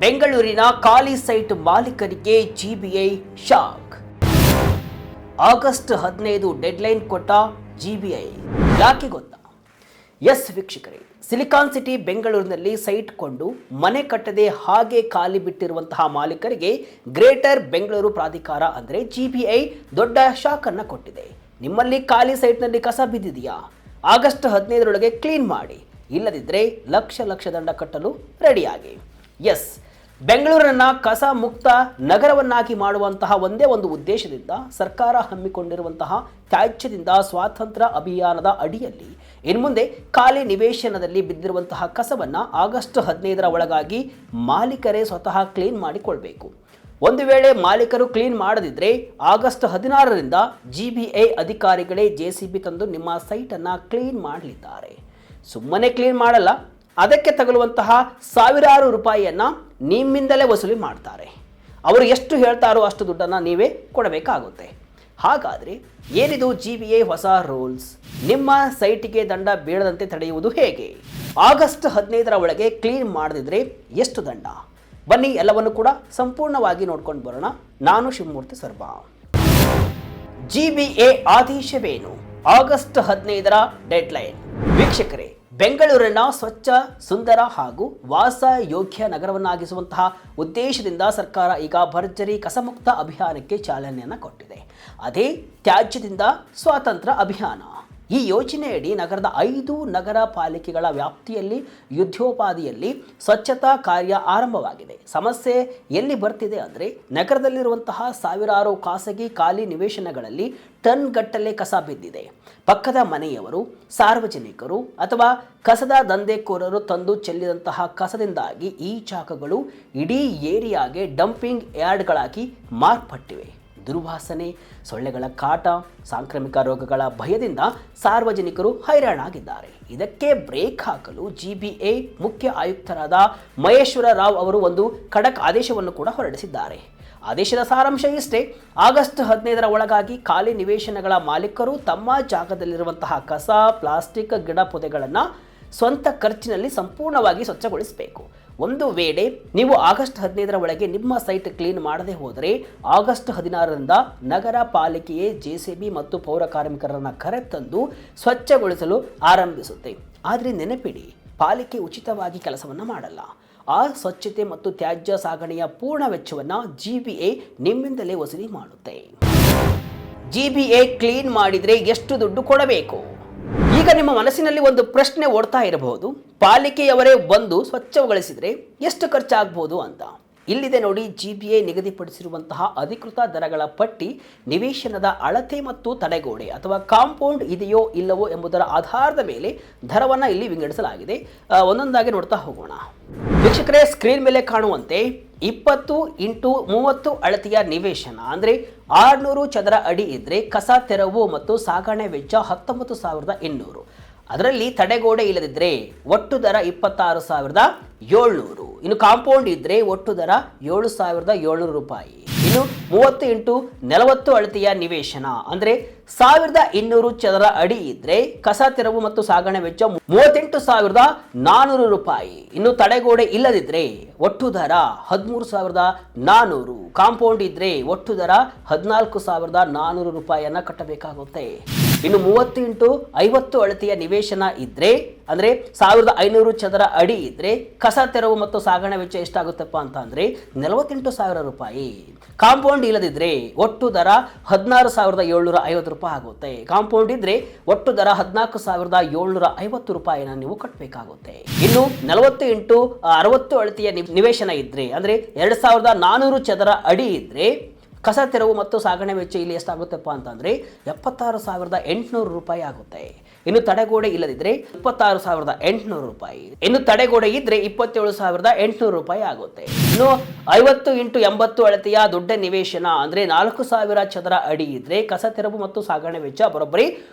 ಬೆಂಗಳೂರಿನ ಖಾಲಿ ಸೈಟ್ ಮಾಲೀಕರಿಗೆ ಜಿಬಿಐ ಶಾಕ್. ಆಗಸ್ಟ್ 15 ಡೆಡ್ಲೈನ್ ಕೊಟ್ಟ ಜಿಬಿಐ. ಯಾಕೆ ಗೊತ್ತಾ? ಎಸ್ ವೀಕ್ಷಕರೇ, ಸಿಲಿಕಾನ್ ಸಿಟಿ ಬೆಂಗಳೂರಿನಲ್ಲಿ ಸೈಟ್ ಕೊಂಡು ಮನೆ ಕಟ್ಟದೆ ಹಾಗೆ ಖಾಲಿ ಬಿಟ್ಟಿರುವಂತಹ ಮಾಲೀಕರಿಗೆ ಗ್ರೇಟರ್ ಬೆಂಗಳೂರು ಪ್ರಾಧಿಕಾರ ಅಂದರೆ ಜಿಬಿಐ ದೊಡ್ಡ ಶಾಕ್ ಅನ್ನು ಕೊಟ್ಟಿದೆ. ನಿಮ್ಮಲ್ಲಿ ಖಾಲಿ ಸೈಟ್ನಲ್ಲಿ ಕಸ ಬಿದ್ದಿದೆಯಾ? ಆಗಸ್ಟ್ 15ರೊಳಗೆ ಕ್ಲೀನ್ ಮಾಡಿ, ಇಲ್ಲದಿದ್ದರೆ ಲಕ್ಷ ದಂಡ ಕಟ್ಟಲು ರೆಡಿಯಾಗಿ. ಎಸ್, ಬೆಂಗಳೂರನ್ನ ಕಸ ಮುಕ್ತ ನಗರವನ್ನಾಗಿ ಮಾಡುವಂತಹ ಒಂದೇ ಒಂದು ಉದ್ದೇಶದಿಂದ ಸರ್ಕಾರ ಹಮ್ಮಿಕೊಂಡಿರುವಂತಹ ತ್ಯಾಜ್ಯದಿಂದ ಸ್ವಾತಂತ್ರ್ಯ ಅಭಿಯಾನದ ಅಡಿಯಲ್ಲಿ ಇನ್ಮುಂದೆ ಖಾಲಿ ನಿವೇಶನದಲ್ಲಿ ಬಿದ್ದಿರುವಂತಹ ಕಸವನ್ನು ಆಗಸ್ಟ್ 15ರ ಒಳಗಾಗಿ ಮಾಲೀಕರೇ ಸ್ವತಃ ಕ್ಲೀನ್ ಮಾಡಿಕೊಳ್ಬೇಕು. ಒಂದು ವೇಳೆ ಮಾಲೀಕರು ಕ್ಲೀನ್ ಮಾಡದಿದ್ದರೆ ಆಗಸ್ಟ್ 16ರಿಂದ ಜಿಬಿಐ ಅಧಿಕಾರಿಗಳೇ ಜೆಸಿಬಿ ತಂದು ನಿಮ್ಮ ಸೈಟನ್ನು ಕ್ಲೀನ್ ಮಾಡಲಿದ್ದಾರೆ. ಸುಮ್ಮನೆ ಕ್ಲೀನ್ ಮಾಡಲ್ಲ, ಅದಕ್ಕೆ ತಗಲುವಂತಹ ಸಾವಿರಾರು ರೂಪಾಯಿಯನ್ನು ನಿಮ್ಮಿಂದಲೇ ವಸೂಲಿ ಮಾಡ್ತಾರೆ. ಅವರು ಎಷ್ಟು ಹೇಳ್ತಾರೋ ಅಷ್ಟು ದುಡ್ಡನ್ನು ನೀವೇ ಕೊಡಬೇಕಾಗುತ್ತೆ. ಹಾಗಾದರೆ ಏನಿದು ಜಿಬಿಐ ಹೊಸ ರೂಲ್ಸ್? ನಿಮ್ಮ ಸೈಟಿಗೆ ದಂಡ ಬೀಳದಂತೆ ತಡೆಯುವುದು ಹೇಗೆ? ಆಗಸ್ಟ್ 15ರ ಒಳಗೆ ಕ್ಲೀನ್ ಮಾಡದಿದ್ರೆ ಎಷ್ಟು ದಂಡ? ಬನ್ನಿ ಎಲ್ಲವನ್ನು ಕೂಡ ಸಂಪೂರ್ಣವಾಗಿ ನೋಡ್ಕೊಂಡು ಬರೋಣ. ನಾನು ಶಿವಮೂರ್ತಿ ಸರ್ಬಾ. ಜಿಬಿಐ ಆದೇಶವೇನು? ಆಗಸ್ಟ್ 15ರ ಡೆಡ್ಲೈನ್. ವೀಕ್ಷಕರೇ, ಬೆಂಗಳೂರಿನ ಸ್ವಚ್ಛ, ಸುಂದರ ಹಾಗೂ ವಾಸ ಯೋಗ್ಯ ನಗರವನ್ನಾಗಿಸುವಂತಹ ಉದ್ದೇಶದಿಂದ ಸರ್ಕಾರ ಈಗ ಭರ್ಜರಿ ಕಸಮುಕ್ತ ಅಭಿಯಾನಕ್ಕೆ ಚಾಲನೆಯನ್ನು ಕೊಟ್ಟಿದೆ. ಅದೇ ತ್ಯಾಜ್ಯದಿಂದ ಸ್ವಾತಂತ್ರ್ಯ ಅಭಿಯಾನ. ಈ ಯೋಜನೆಯಡಿ ನಗರದ 5 ನಗರ ಪಾಲಿಕೆಗಳ ವ್ಯಾಪ್ತಿಯಲ್ಲಿ ಯುದ್ಧೋಪಾದಿಯಲ್ಲಿ ಸ್ವಚ್ಛತಾ ಕಾರ್ಯ ಆರಂಭವಾಗಿದೆ. ಸಮಸ್ಯೆ ಎಲ್ಲಿ ಬರ್ತಿದೆ ಅಂದರೆ, ನಗರದಲ್ಲಿರುವಂತಹ ಸಾವಿರಾರು ಖಾಸಗಿ ಖಾಲಿ ನಿವೇಶನಗಳಲ್ಲಿ ಟನ್ ಗಟ್ಟಲೆ ಕಸ ಬಿದ್ದಿದೆ. ಪಕ್ಕದ ಮನೆಯವರು, ಸಾರ್ವಜನಿಕರು ಅಥವಾ ಕಸದ ದಂಧೆಕೋರರು ತಂದು ಚೆಲ್ಲಿದಂತಹ ಕಸದಿಂದಾಗಿ ಈ ಚಾಕಗಳು ಇಡೀ ಏರಿಯಾಗೆ ಡಂಪಿಂಗ್ ಯಾರ್ಡ್ಗಳಾಗಿ ಮಾರ್ಪಟ್ಟಿವೆ. ದುರ್ವಾಸನೆ, ಸೊಳ್ಳೆಗಳ ಕಾಟ, ಸಾಂಕ್ರಾಮಿಕ ರೋಗಗಳ ಭಯದಿಂದ ಸಾರ್ವಜನಿಕರು ಹೈರಾಣಾಗಿದ್ದಾರೆ. ಇದಕ್ಕೆ ಬ್ರೇಕ್ ಹಾಕಲು ಜಿಬಿಐ ಮುಖ್ಯ ಆಯುಕ್ತರಾದ ಮಹೇಶ್ವರ ರಾವ್ ಅವರು ಒಂದು ಖಡಕ್ ಆದೇಶವನ್ನು ಕೂಡ ಹೊರಡಿಸಿದ್ದಾರೆ. ಆದೇಶದ ಸಾರಾಂಶ ಇಷ್ಟೇ: ಆಗಸ್ಟ್ 15ರ ಒಳಗಾಗಿ ಖಾಲಿ ನಿವೇಶನಗಳ ಮಾಲೀಕರು ತಮ್ಮ ಜಾಗದಲ್ಲಿರುವಂತಹ ಕಸ, ಪ್ಲಾಸ್ಟಿಕ್, ಗಿಡ ಪೊದೆಗಳನ್ನು ಸ್ವಂತ ಖರ್ಚಿನಲ್ಲಿ ಸಂಪೂರ್ಣವಾಗಿ ಸ್ವಚ್ಛಗೊಳಿಸಬೇಕು. ಒಂದು ವೇಳೆ ನೀವು ಆಗಸ್ಟ್ 15ರ ಒಳಗೆ ನಿಮ್ಮ ಸೈಟ್ ಕ್ಲೀನ್ ಮಾಡದೆ ಹೋದರೆ ಆಗಸ್ಟ್ 16ರಿಂದ ನಗರ ಪಾಲಿಕೆಯೇ ಜೆಸಿಬಿ ಮತ್ತು ಪೌರ ಕಾರ್ಮಿಕರನ್ನು ಕರೆತಂದು ಸ್ವಚ್ಛಗೊಳಿಸಲು ಆರಂಭಿಸುತ್ತೆ. ಆದರೆ ನೆನಪಿಡಿ, ಪಾಲಿಕೆ ಉಚಿತವಾಗಿ ಕೆಲಸವನ್ನು ಮಾಡಲ್ಲ. ಆ ಸ್ವಚ್ಛತೆ ಮತ್ತು ತ್ಯಾಜ್ಯ ಸಾಗಣೆಯ ಪೂರ್ಣ ವೆಚ್ಚವನ್ನು ಜಿಬಿಐ ನಿಮ್ಮಿಂದಲೇ ವಸೂಲಿ ಮಾಡುತ್ತೆ. ಜಿಬಿಐ ಕ್ಲೀನ್ ಮಾಡಿದರೆ ಎಷ್ಟು ದುಡ್ಡು ಕೊಡಬೇಕು? ಈಗ ನಿಮ್ಮ ಮನಸ್ಸಿನಲ್ಲಿ ಒಂದು ಪ್ರಶ್ನೆ ಓಡ್ತಾ ಇರಬಹುದು, ಪಾಲಿಕೆಯವರೇ ಬಂದು ಸ್ವಚ್ಛಗೊಳಿಸಿದರೆ ಎಷ್ಟು ಖರ್ಚಾಗಬಹುದು ಅಂತ. ಇಲ್ಲಿದೆ ನೋಡಿ ಜಿಬಿಐ ನಿಗದಿಪಡಿಸಿರುವಂತಹ ಅಧಿಕೃತ ದರಗಳ ಪಟ್ಟಿ. ನಿವೇಶನದ ಅಳತೆ ಮತ್ತು ತಡೆಗೋಡೆ ಅಥವಾ ಕಾಂಪೌಂಡ್ ಇದೆಯೋ ಇಲ್ಲವೋ ಎಂಬುದರ ಆಧಾರದ ಮೇಲೆ ದರವನ್ನು ಇಲ್ಲಿ ವಿಂಗಡಿಸಲಾಗಿದೆ. ಒಂದೊಂದಾಗಿ ನೋಡ್ತಾ ಹೋಗೋಣ. ವೀಕ್ಷಕರೇ, ಸ್ಕ್ರೀನ್ ಮೇಲೆ ಕಾಣುವಂತೆ 20x30 ಅಳತೆಯ ನಿವೇಶನ ಅಂದರೆ 600 ಚದರ ಅಡಿ ಇದ್ದರೆ ಕಸ ತೆರವು ಮತ್ತು ಸಾಗಣೆ ವೆಚ್ಚ 19,200. ಅದರಲ್ಲಿ ತಡೆಗೋಡೆ ಇಲ್ಲದಿದ್ದರೆ ಒಟ್ಟು ದರ 26,700. ಇನ್ನು ಕಾಂಪೌಂಡ್ ಇದ್ದರೆ ಒಟ್ಟು ದರ 7,700 ರೂಪಾಯಿ. ಇನ್ನು 30x40 ಅಳತೆಯ ನಿವೇಶನ ಅಂದರೆ 1,200 ಚದರ ಅಡಿ ಇದ್ದರೆ ಕಸ ತೆರವು ಮತ್ತು ಸಾಗಣೆ ವೆಚ್ಚ 38,400 ರೂಪಾಯಿ. ಇನ್ನು ತಡೆಗೋಡೆ ಇಲ್ಲದಿದ್ದರೆ ಒಟ್ಟು ದರ 13,400. ಕಾಂಪೌಂಡ್ ಇದ್ದರೆ ಒಟ್ಟು ದರ 14,400 ರೂಪಾಯಿಯನ್ನು ಕಟ್ಟಬೇಕಾಗುತ್ತೆ. ಇನ್ನು 30x50 ಅಳತೆಯ ನಿವೇಶನ ಇದ್ದರೆ ಅಂದರೆ 1,500 ಚದರ ಅಡಿ ಇದ್ದರೆ ಕಸ ತೆರವು ಮತ್ತು ಸಾಗಣೆ ವೆಚ್ಚ ಎಷ್ಟಾಗುತ್ತಪ್ಪ ಅಂತ ಅಂದರೆ 48,000 ರೂಪಾಯಿ. ಕಾಂಪೌಂಡ್ ಇಲ್ಲದಿದ್ದರೆ ಒಟ್ಟು ದರ 16,750 ರೂಪಾಯಿ ಆಗುತ್ತೆ. ಕಾಂಪೌಂಡ್ ಇದ್ದರೆ ಒಟ್ಟು ದರ 14,750 ರೂಪಾಯಿನ ನೀವು ಕಟ್ಟಬೇಕಾಗುತ್ತೆ. ಇನ್ನು 40x60 ಅಳತೆಯ ನಿವೇಶನ ಇದ್ದರೆ ಅಂದರೆ 2,400 ಚದರ ಅಡಿ ಇದ್ದರೆ ಕಸ ತೆರವು ಮತ್ತು ಸಾಗಣೆ ವೆಚ್ಚ ಇಲ್ಲಿ ಎಷ್ಟಾಗುತ್ತಪ್ಪ ಅಂತಂದರೆ 76,800 ರೂಪಾಯಿ ಆಗುತ್ತೆ. ಇನ್ನು ತಡೆಗೋಡೆ ಇಲ್ಲದಿದ್ದರೆ 26,800 ರೂಪಾಯಿ. ಇನ್ನು ತಡೆಗೋಡೆ ಇದ್ದರೆ 27,800 ರೂಪಾಯಿ ಆಗುತ್ತೆ. ಇನ್ನು 50x80 ಅಳತೆಯ ದೊಡ್ಡ ನಿವೇಶನ ಅಂದರೆ 4,000 ಚದರ ಅಡಿ ಇದ್ದರೆ ಕಸ ತೆರವು ಮತ್ತು ಸಾಗಣೆ ವೆಚ್ಚ ಬರೋಬ್ಬರಿ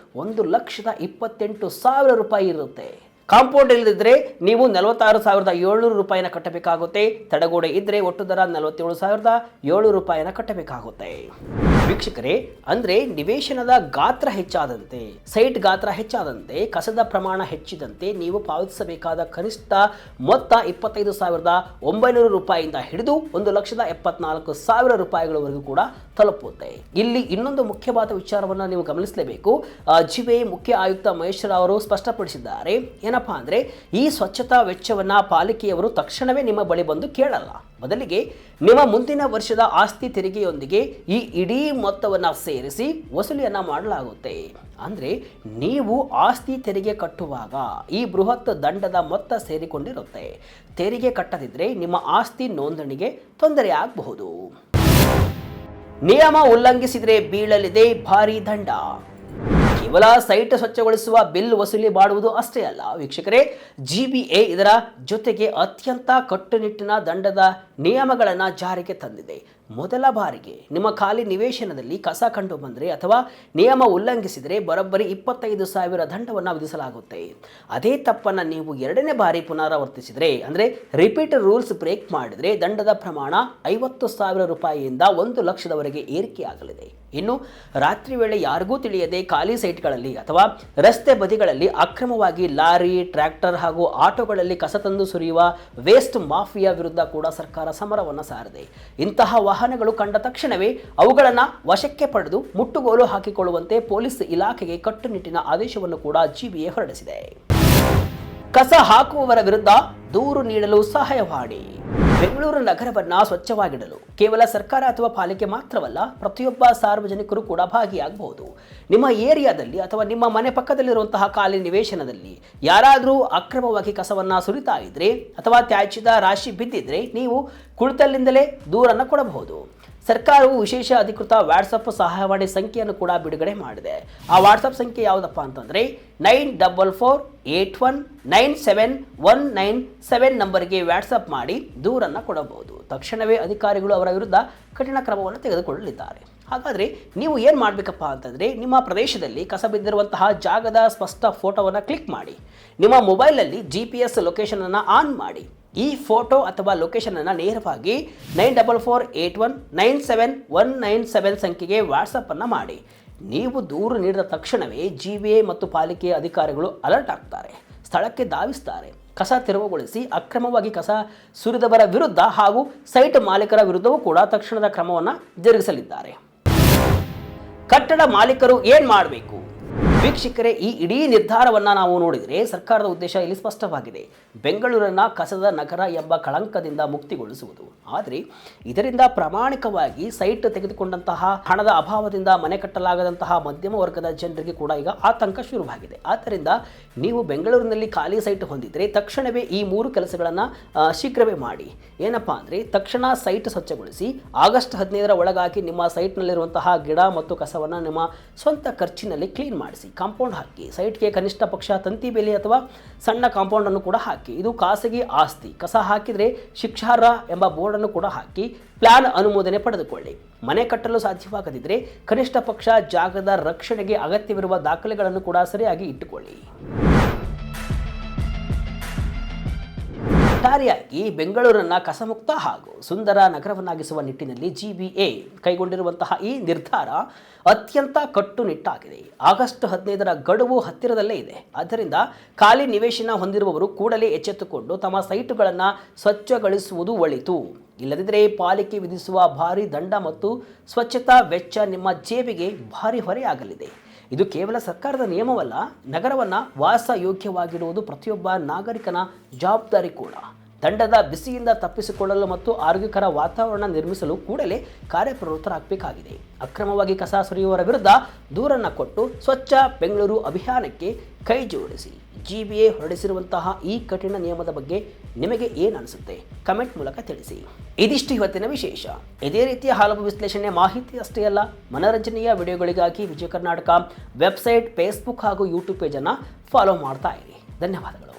1,28,000 ರೂಪಾಯಿ ಇರುತ್ತೆ. ಕಾಂಪೌಂಡ್ ಇಲ್ಲದಿದ್ದರೆ ನೀವು 46,700 ರೂಪಾಯಿನ ಕಟ್ಟಬೇಕಾಗುತ್ತೆ. ತಡೆಗೋಡೆ ಇದ್ದರೆ ಒಟ್ಟು ದರ 47,700 ರೂಪಾಯಿನ ಕಟ್ಟಬೇಕಾಗುತ್ತೆ. ವೀಕ್ಷಕರೇ, ಅಂದ್ರೆ ನಿವೇಶನದ ಗಾತ್ರ ಹೆಚ್ಚಾದಂತೆ, ಸೈಟ್ ಗಾತ್ರ ಹೆಚ್ಚಾದಂತೆ, ಕಸದ ಪ್ರಮಾಣ ಹೆಚ್ಚಿದಂತೆ ನೀವು ಪಾವತಿಸಬೇಕಾದ ಕನಿಷ್ಠ ಮೊತ್ತ 25,900 ರೂಪಾಯಿಯಿಂದ ಹಿಡಿದು 1,74,000 ರೂಪಾಯಿಗಳವರೆಗೂ ಕೂಡ ತಲುಪುತ್ತೆ. ಇಲ್ಲಿ ಇನ್ನೊಂದು ಮುಖ್ಯವಾದ ವಿಚಾರವನ್ನು ನೀವು ಗಮನಿಸಲೇಬೇಕು. ಜಿಬಿಎ ಮುಖ್ಯ ಆಯುಕ್ತ ಮಹೇಶ್ ರಾವ್ ಅವರು ಸ್ಪಷ್ಟಪಡಿಸಿದ್ದಾರೆ. ಏನಪ್ಪಾ ಅಂದ್ರೆ, ಈ ಸ್ವಚ್ಛತಾ ವೆಚ್ಚವನ್ನ ಪಾಲಿಕೆಯವರು ತಕ್ಷಣವೇ ನಿಮ್ಮ ಬಳಿ ಬಂದು ಕೇಳಲ್ಲ. ಬದಲಿಗೆ ನಿಮ್ಮ ಮುಂದಿನ ವರ್ಷದ ಆಸ್ತಿ ತೆರಿಗೆಯೊಂದಿಗೆ ಈ ಇಡೀ ಮೊತ್ತವನ್ನು ಸೇರಿಸಿ ವಸೂಲಿಯನ್ನ ಮಾಡಲಾಗುತ್ತೆ. ಅಂದ್ರೆ ನೀವು ಆಸ್ತಿ ತೆರಿಗೆ ಕಟ್ಟುವಾಗ ಈ ಬೃಹತ್ ದಂಡದ ಮೊತ್ತ ಸೇರಿಕೊಂಡಿರುತ್ತೆ. ತೆರಿಗೆ ಕಟ್ಟದಿದ್ರೆ ನಿಮ್ಮ ಆಸ್ತಿ ನೋಂದಣಿಗೆ ತೊಂದರೆ ಆಗಬಹುದು. ನಿಯಮ ಉಲ್ಲಂಘಿಸಿದರೆ ಬೀಳಲಿದೆ ಭಾರಿ ದಂಡ. ಕೇವಲ ಸೈಟ್ ಸ್ವಚ್ಛಗೊಳಿಸುವ ಬಿಲ್ ವಸೂಲಿ ಮಾಡುವುದು ಅಷ್ಟೇ ಅಲ್ಲ ವೀಕ್ಷಕರೇ, ಜಿಬಿಎ ಇದರ ಜೊತೆಗೆ ಅತ್ಯಂತ ಕಟ್ಟುನಿಟ್ಟಿನ ದಂಡದ ನಿಯಮಗಳನ್ನು ಜಾರಿಗೆ ತಂದಿದೆ. ಮೊದಲ ಬಾರಿಗೆ ನಿಮ್ಮ ಖಾಲಿ ನಿವೇಶನದಲ್ಲಿ ಕಸ ಕಂಡು ಬಂದರೆ ಅಥವಾ ನಿಯಮ ಉಲ್ಲಂಘಿಸಿದರೆ ಬರೋಬ್ಬರಿ 25,000 ದಂಡವನ್ನು ವಿಧಿಸಲಾಗುತ್ತೆ. ಅದೇ ತಪ್ಪನ್ನು ನೀವು ಎರಡನೇ ಬಾರಿ ಪುನರಾವರ್ತಿಸಿದರೆ, ಅಂದರೆ ರಿಪೀಟ್ ರೂಲ್ಸ್ ಬ್ರೇಕ್ ಮಾಡಿದರೆ ದಂಡದ ಪ್ರಮಾಣ 50,000 ರೂಪಾಯಿಯಿಂದ 1,00,000ವರೆಗೆ ಏರಿಕೆಯಾಗಲಿದೆ. ಇನ್ನು ರಾತ್ರಿ ವೇಳೆ ಯಾರಿಗೂ ತಿಳಿಯದೆ ಖಾಲಿ ಸೈಟ್ಗಳಲ್ಲಿ ಅಥವಾ ರಸ್ತೆ ಬದಿಗಳಲ್ಲಿ ಅಕ್ರಮವಾಗಿ ಲಾರಿ, ಟ್ರ್ಯಾಕ್ಟರ್ ಹಾಗೂ ಆಟೋಗಳಲ್ಲಿ ಕಸ ತಂದು ಸುರಿಯುವ ವೇಸ್ಟ್ ಮಾಫಿಯಾ ವಿರುದ್ಧ ಕೂಡ ಸರ್ಕಾರ ಸಮರವನ್ನು ಸಾರಿದೆ. ಇಂತಹ ವಾಹನಗಳು ಕಂಡ ತಕ್ಷಣವೇ ಅವುಗಳನ್ನು ವಶಕ್ಕೆ ಪಡೆದು ಮುಟ್ಟುಗೋಲು ಹಾಕಿಕೊಳ್ಳುವಂತೆ ಪೊಲೀಸ್ ಇಲಾಖೆಗೆ ಕಟ್ಟುನಿಟ್ಟಿನ ಆದೇಶವನ್ನು ಕೂಡ ಜಿಬಿಎ ಹೊರಡಿಸಿದೆ. ಕಸ ಹಾಕುವವರ ವಿರುದ್ಧ ದೂರು ನೀಡಲು ಸಹಾಯವಾಣಿ. ಬೆಂಗಳೂರು ನಗರವನ್ನು ಸ್ವಚ್ಛವಾಗಿಡಲು ಕೇವಲ ಸರ್ಕಾರ ಅಥವಾ ಪಾಲಿಕೆ ಮಾತ್ರವಲ್ಲ, ಪ್ರತಿಯೊಬ್ಬ ಸಾರ್ವಜನಿಕರು ಕೂಡ ಭಾಗಿಯಾಗಬಹುದು. ನಿಮ್ಮ ಏರಿಯಾದಲ್ಲಿ ಅಥವಾ ನಿಮ್ಮ ಮನೆ ಪಕ್ಕದಲ್ಲಿರುವಂತಹ ಖಾಲಿ ನಿವೇಶನದಲ್ಲಿ ಯಾರಾದರೂ ಅಕ್ರಮವಾಗಿ ಕಸವನ್ನು ಸುರಿತಾ ಇದ್ರೆ ಅಥವಾ ತ್ಯಾಜ್ಯದ ರಾಶಿ ಬಿದ್ದಿದ್ರೆ ನೀವು ಕುಳಿತಲ್ಲಿಂದಲೇ ದೂರನ್ನು ಕೊಡಬಹುದು. ಸರ್ಕಾರವು ವಿಶೇಷ ಅಧಿಕೃತ ವಾಟ್ಸಪ್ ಸಹಾಯವಾಣಿ ಸಂಖ್ಯೆಯನ್ನು ಕೂಡ ಬಿಡುಗಡೆ ಮಾಡಿದೆ. ಆ ವಾಟ್ಸಪ್ ಸಂಖ್ಯೆ ಯಾವುದಪ್ಪ ಅಂತಂದರೆ 9448197197 ನಂಬರ್ಗೆ ವಾಟ್ಸಪ್ ಮಾಡಿ ದೂರನ್ನು ಕೊಡಬಹುದು. ತಕ್ಷಣವೇ ಅಧಿಕಾರಿಗಳು ಅವರ ವಿರುದ್ಧ ಕಠಿಣ ಕ್ರಮವನ್ನು ತೆಗೆದುಕೊಳ್ಳಲಿದ್ದಾರೆ. ಹಾಗಾದರೆ ನೀವು ಏನು ಮಾಡಬೇಕಪ್ಪ ಅಂತಂದರೆ, ನಿಮ್ಮ ಪ್ರದೇಶದಲ್ಲಿ ಕಸ ಬಿದ್ದಿರುವಂತಹ ಜಾಗದ ಸ್ಪಷ್ಟ ಫೋಟೋವನ್ನು ಕ್ಲಿಕ್ ಮಾಡಿ. ನಿಮ್ಮ ಮೊಬೈಲಲ್ಲಿ GPS ಲೊಕೇಶನನ್ನು ಆನ್ ಮಾಡಿ. ಈ ಫೋಟೋ ಅಥವಾ ಲೊಕೇಶನನ್ನು ನೇರವಾಗಿ 9448197197 ಸಂಖ್ಯೆಗೆ ವಾಟ್ಸಪ್ಪನ್ನು ಮಾಡಿ. ನೀವು ದೂರು ನೀಡಿದ ತಕ್ಷಣವೇ ಜಿಬಿಎ ಮತ್ತು ಪಾಲಿಕೆಯ ಅಧಿಕಾರಿಗಳು ಅಲರ್ಟ್ ಆಗ್ತಾರೆ, ಸ್ಥಳಕ್ಕೆ ಧಾವಿಸ್ತಾರೆ. ಕಸ ತೆರವುಗೊಳಿಸಿ ಅಕ್ರಮವಾಗಿ ಕಸ ಸುರಿದವರ ವಿರುದ್ಧ ಹಾಗೂ ಸೈಟ್ ಮಾಲೀಕರ ವಿರುದ್ಧವೂ ಕೂಡ ತಕ್ಷಣದ ಕ್ರಮವನ್ನು ಜರುಗಿಸಲಿದ್ದಾರೆ. ಕಟ್ಟಡ ಮಾಲೀಕರು ಏನು ಮಾಡಬೇಕು? ವೀಕ್ಷಕರೇ, ಈ ಇಡೀ ನಿರ್ಧಾರವನ್ನು ನಾವು ನೋಡಿದರೆ ಸರ್ಕಾರದ ಉದ್ದೇಶ ಇಲ್ಲಿ ಸ್ಪಷ್ಟವಾಗಿದೆ. ಬೆಂಗಳೂರನ್ನು ಕಸದ ನಗರ ಎಂಬ ಕಳಂಕದಿಂದ ಮುಕ್ತಿಗೊಳಿಸುವುದು. ಆದರೆ ಇದರಿಂದ ಪ್ರಾಮಾಣಿಕವಾಗಿ ಸೈಟ್ ತೆಗೆದುಕೊಂಡಂತಹ ಹಣದ ಅಭಾವದಿಂದ ಮನೆ ಕಟ್ಟಲಾಗದಂತಹ ಮಧ್ಯಮ ವರ್ಗದ ಜನರಿಗೆ ಕೂಡ ಈಗ ಆತಂಕ ಶುರುವಾಗಿದೆ. ಆದ್ದರಿಂದ ನೀವು ಬೆಂಗಳೂರಿನಲ್ಲಿ ಖಾಲಿ ಸೈಟ್ ಹೊಂದಿದರೆ ತಕ್ಷಣವೇ ಈ 3 ಕೆಲಸಗಳನ್ನು ಶೀಘ್ರವೇ ಮಾಡಿ. ಏನಪ್ಪ ಅಂದರೆ, ತಕ್ಷಣ ಸೈಟ್ ಸ್ವಚ್ಛಗೊಳಿಸಿ. ಆಗಸ್ಟ್ 15ರ ಒಳಗಾಗಿ ನಿಮ್ಮ ಸೈಟ್ನಲ್ಲಿರುವಂತಹ ಗಿಡ ಮತ್ತು ಕಸವನ್ನು ನಿಮ್ಮ ಸ್ವಂತ ಖರ್ಚಿನಲ್ಲಿ ಕ್ಲೀನ್ ಮಾಡಿಸಿ. ಕಾಂಪೌಂಡ್ ಹಾಕಿ. ಸೈಟ್ಗೆ ಕನಿಷ್ಠ ಪಕ್ಷ ತಂತಿ ಬೇಲಿ ಅಥವಾ ಸಣ್ಣ ಕಾಂಪೌಂಡನ್ನು ಕೂಡ ಹಾಕಿ. ಇದು ಖಾಸಗಿ ಆಸ್ತಿ. ಕಸ ಹಾಕಿದರೆ ಶಿಕ್ಷಾರ್ಹ ಎಂಬ ಬೋರ್ಡನ್ನು ಕೂಡ ಹಾಕಿ ಪ್ಲಾನ್ ಅನುಮೋದನೆ ಪಡೆದುಕೊಳ್ಳಿ. ಮನೆ ಕಟ್ಟಲು ಸಾಧ್ಯವಾಗದಿದ್ದರೆ ಕನಿಷ್ಠ ಪಕ್ಷ ಜಾಗದ ರಕ್ಷಣೆಗೆ ಅಗತ್ಯವಿರುವ ದಾಖಲೆಗಳನ್ನು ಕೂಡ ಸರಿಯಾಗಿ ಇಟ್ಟುಕೊಳ್ಳಿ. ಒಟ್ಟಾರೆಯಾಗಿ ಬೆಂಗಳೂರನ್ನು ಕಸಮುಕ್ತ ಹಾಗೂ ಸುಂದರ ನಗರವನ್ನಾಗಿಸುವ ನಿಟ್ಟಿನಲ್ಲಿ ಜಿಬಿಎ ಕೈಗೊಂಡಿರುವಂತಹ ಈ ನಿರ್ಧಾರ ಅತ್ಯಂತ ಕಟ್ಟುನಿಟ್ಟಾಗಿದೆ. ಆಗಸ್ಟ್ 15ರ ಗಡುವು ಹತ್ತಿರದಲ್ಲೇ ಇದೆ. ಆದ್ದರಿಂದ ಖಾಲಿ ನಿವೇಶನ ಹೊಂದಿರುವವರು ಕೂಡಲೇ ಎಚ್ಚೆತ್ತುಕೊಂಡು ತಮ್ಮ ಸೈಟುಗಳನ್ನು ಸ್ವಚ್ಛಗೊಳಿಸುವುದು ಒಳಿತು. ಇಲ್ಲದಿದ್ದರೆ ಪಾಲಿಕೆ ವಿಧಿಸುವ ಭಾರಿ ದಂಡ ಮತ್ತು ಸ್ವಚ್ಛತಾ ವೆಚ್ಚ ನಿಮ್ಮ ಜೇಬಿಗೆ ಭಾರಿ ಹೊರೆಯಾಗಲಿದೆ. ಇದು ಕೇವಲ ಸರ್ಕಾರದ ನಿಯಮವಲ್ಲ, ನಗರವನ್ನು ವಾಸಯೋಗ್ಯವಾಗಿಡುವುದು ಪ್ರತಿಯೊಬ್ಬ ನಾಗರಿಕನ ಜವಾಬ್ದಾರಿ ಕೂಡ. ದಂಡದ ಬಿಸಿಯಿಂದ ತಪ್ಪಿಸಿಕೊಳ್ಳಲು ಮತ್ತು ಆರೋಗ್ಯಕರ ವಾತಾವರಣ ನಿರ್ಮಿಸಲು ಕೂಡಲೇ ಕಾರ್ಯಪ್ರವೃತ್ತರಾಗಬೇಕಾಗಿದೆ. ಅಕ್ರಮವಾಗಿ ಕಸ ಸುರಿಯುವವರ ವಿರುದ್ಧ ದೂರನ್ನು ಕೊಟ್ಟು ಸ್ವಚ್ಛ ಬೆಂಗಳೂರು ಅಭಿಯಾನಕ್ಕೆ ಕೈ ಜೋಡಿಸಿ. ಜಿಬಿಎ ಹೊರಡಿಸಿರುವಂತಹ ಈ ಕಠಿಣ ನಿಯಮದ ಬಗ್ಗೆ ನಿಮಗೆ ಏನು ಅನಿಸುತ್ತೆ? ಕಮೆಂಟ್ ಮೂಲಕ ತಿಳಿಸಿ. ಇದಿಷ್ಟು ಇವತ್ತಿನ ವಿಶೇಷ. ಇದೇ ರೀತಿಯ ಹಲವು ವಿಶ್ಲೇಷಣೆ ಮಾಹಿತಿ ಅಷ್ಟೇ ಅಲ್ಲ, ಮನೋರಂಜನೆಯ ವಿಡಿಯೋಗಳಿಗಾಗಿ ವಿಜಯ ಕರ್ನಾಟಕ ವೆಬ್ಸೈಟ್, ಫೇಸ್ಬುಕ್ ಹಾಗೂ ಯೂಟ್ಯೂಬ್ ಪೇಜನ್ನು ಫಾಲೋ ಮಾಡ್ತಾ ಇರಿ. ಧನ್ಯವಾದಗಳು.